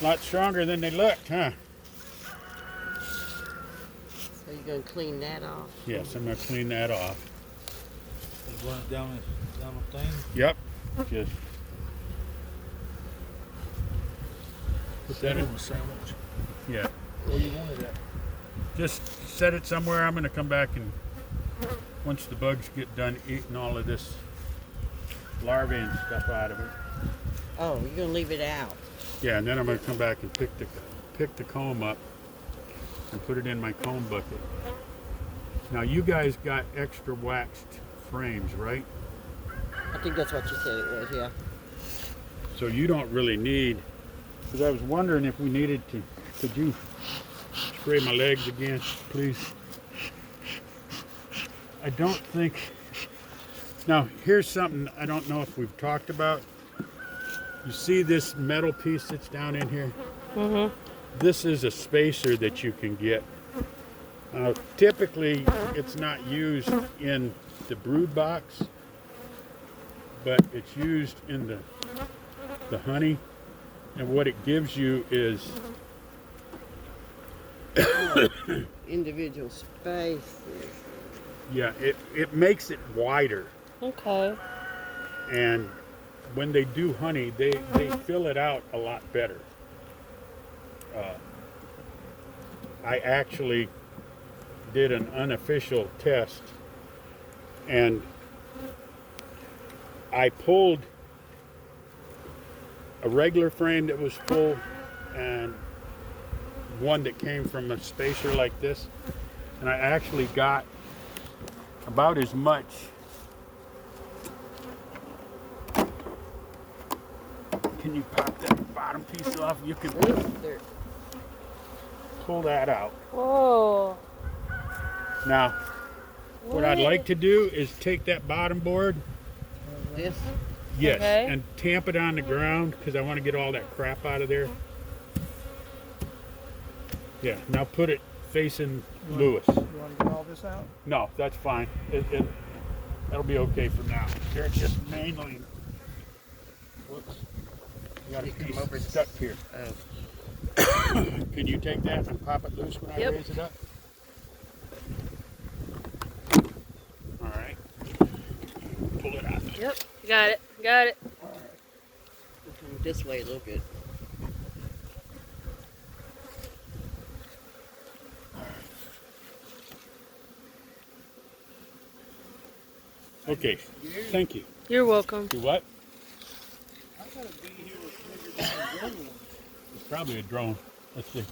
A lot stronger than they looked, huh? So you're going to clean that off? Yes, I'm going to clean that off. And run it down the thing. Yep. Just Put set that it. on a sandwich. Yeah. Where you want it at? Just set it somewhere. I'm going to come back and once the bugs get done eating all of this larvae and stuff out of it. Oh, you're going to leave it out? Yeah, and then I'm going to come back and pick the comb up and put it in my comb bucket. Now you guys got extra waxed frames, right? I think that's what you said it was, yeah. So you don't really need, because I was wondering if we needed to, could you spray my legs again, please? I don't think, now here's something I don't know if we've talked about. You see this metal piece that's down in here? Mm-hmm. This is a spacer that you can get. Typically, it's not used in the brood box, but it's used in the honey. And what it gives you is Individual spaces. yeah, it makes it wider. Okay. And when they do honey, they fill it out a lot better. I actually did an unofficial test, and I pulled a regular frame that was full and one that came from a spacer like this, and I actually got about as much Can you pop that bottom piece off? You can pull that out. Whoa. Now, what I'd like to do is take that bottom board, This? yes, Okay. and tamp it on the ground because I want to get all that crap out of there. Yeah, now put it facing Lewis. You want to get all this out? No, that's fine. That'll be okay for now. They're just mainly. Whoops. I got a You come piece over stuck here. Oh. Can you take that and pop it loose when I Yep. raise it up? All right. Pull it out. Yep. Got it. Got it. Come this way a little bit. Okay. Thank you. You're welcome. Do what? I thought a bee here was bigger than a drone one. It's probably a drone. Let's see.